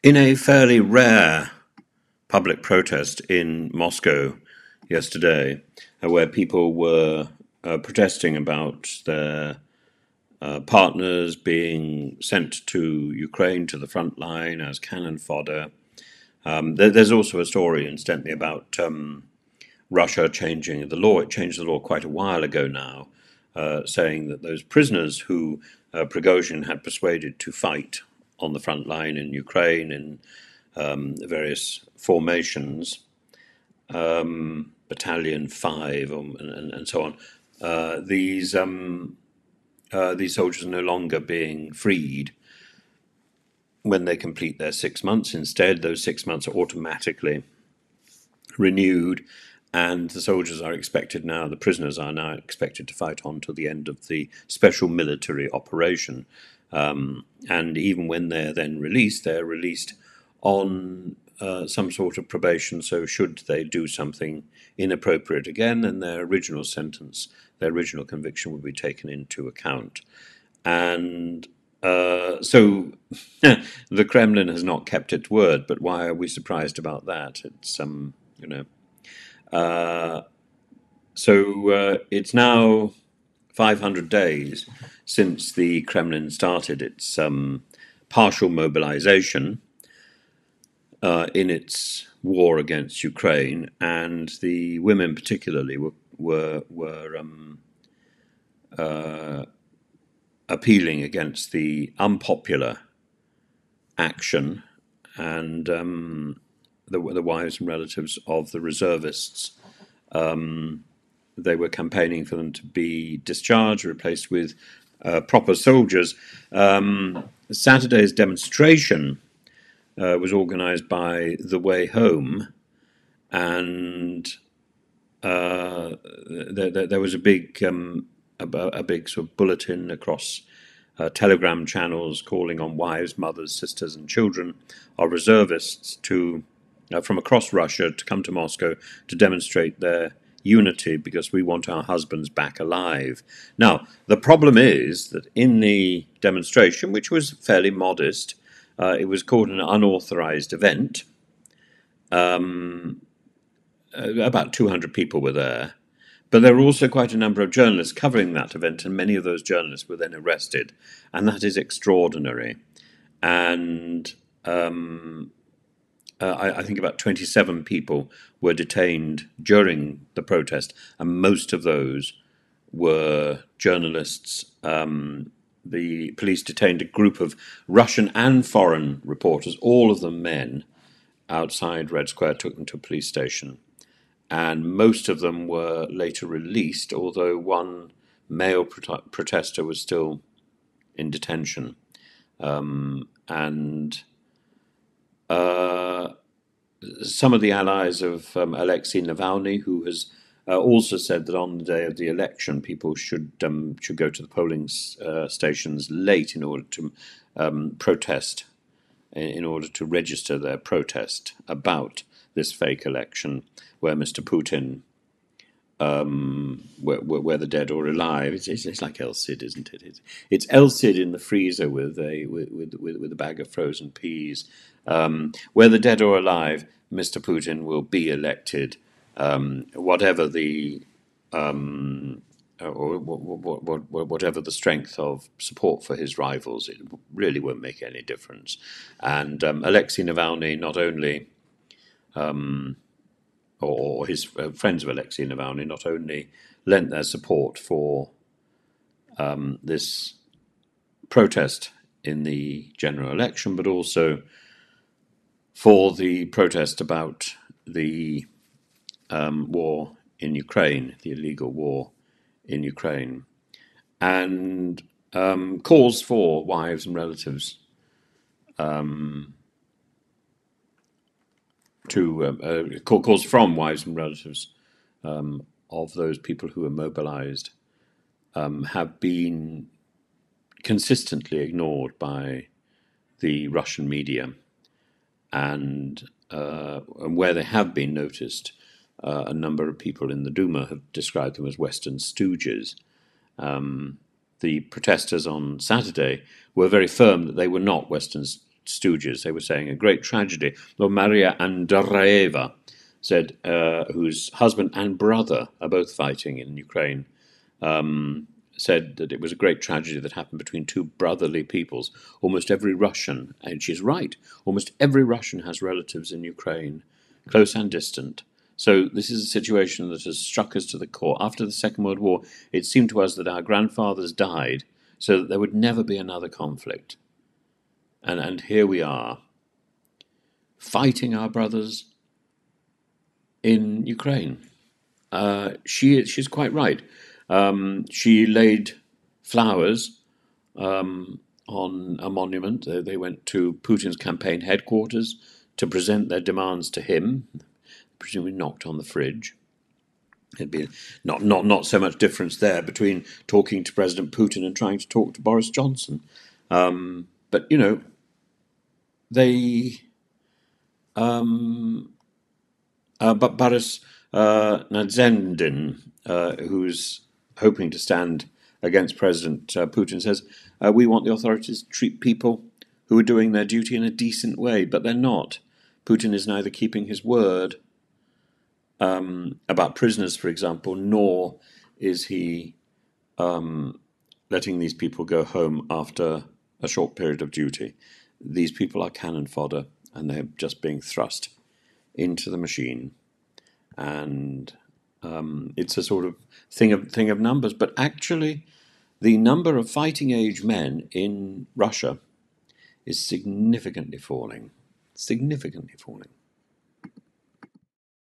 In a fairly rare public protest in Moscow yesterday, where people were protesting about their partners being sent to Ukraine to the front line as cannon fodder. There's also a story, incidentally, about Russia changing the law. It changed the law quite a while ago now, saying that those prisoners who Prigozhin had persuaded to fight on the front line in Ukraine in various formations, Battalion 5 and so on, these soldiers are no longer being freed when they complete their 6 months. Instead, those 6 months are automatically renewed, and the soldiers are expected now, the prisoners are now expected to fight on till the end of the special military operation. And even when they're then released, they're released on some sort of probation. So should they do something inappropriate again, then their original sentence, their original conviction will be taken into account. And so the Kremlin has not kept its word, but why are we surprised about that? It's you know. So it's now 500 days since the Kremlin started its partial mobilization in its war against Ukraine, and the women particularly were appealing against the unpopular action and the wives and relatives of the reservists. They were campaigning for them to be discharged, replaced with proper soldiers. Saturday's demonstration was organized by The Way Home, and there was a big sort of bulletin across telegram channels calling on wives, mothers, sisters, and children of reservists to from across Russia to come to Moscow to demonstrate their unity because we want our husbands back alive. Now, the problem is that in the demonstration, which was fairly modest, it was called an unauthorized event. About 200 people were there. But there were also quite a number of journalists covering that event, and many of those journalists were then arrested. And that is extraordinary. And I think about 27 people were detained during the protest, and most of those were journalists. The police detained a group of Russian and foreign reporters, all of them men, outside Red Square, took them to a police station. And most of them were later released, although one male protester was still in detention. And some of the allies of Alexei Navalny, who has also said that on the day of the election, people should go to the polling stations late in order to protest, in order to register their protest about this fake election, where Mr. Putin, whether dead or alive, it's like El Cid, isn't it? It's El Cid in the freezer with a bag of frozen peas. Whether dead or alive, Mr. Putin will be elected, whatever the whatever the strength of support for his rivals. It really won't make any difference. And Alexei Navalny not only or his friends of Alexei Navalny not only lent their support for this protest in the general election, but also for the protest about the war in Ukraine, the illegal war in Ukraine, and calls for wives and relatives calls from wives and relatives of those people who are mobilized have been consistently ignored by the Russian media, and where they have been noticed, a number of people in the Duma have described them as Western stooges. The protesters on Saturday were very firm that they were not Western stooges. They were saying a great tragedy. Well, Maria Andreeva said, whose husband and brother are both fighting in Ukraine, said that it was a great tragedy that happened between two brotherly peoples. Almost every Russian, and she's right, almost every Russian has relatives in Ukraine, close and distant. So this is a situation that has struck us to the core. After the Second World War, it seemed to us that our grandfathers died so that there would never be another conflict. And here we are, fighting our brothers in Ukraine. She's quite right. She laid flowers on a monument. They went to Putin's campaign headquarters to present their demands to him. Presumably knocked on the fridge. It'd be not so much difference there between talking to President Putin and trying to talk to Boris Johnson. But they. But Boris Nadzhendin, who's hoping to stand against President Putin, says, we want the authorities to treat people who are doing their duty in a decent way, but they're not. Putin is neither keeping his word about prisoners, for example, nor is he letting these people go home after a short period of duty. These people are cannon fodder, and they're just being thrust into the machine. And it's a sort of thing of numbers. But actually, the number of fighting age men in Russia is significantly falling. Significantly falling.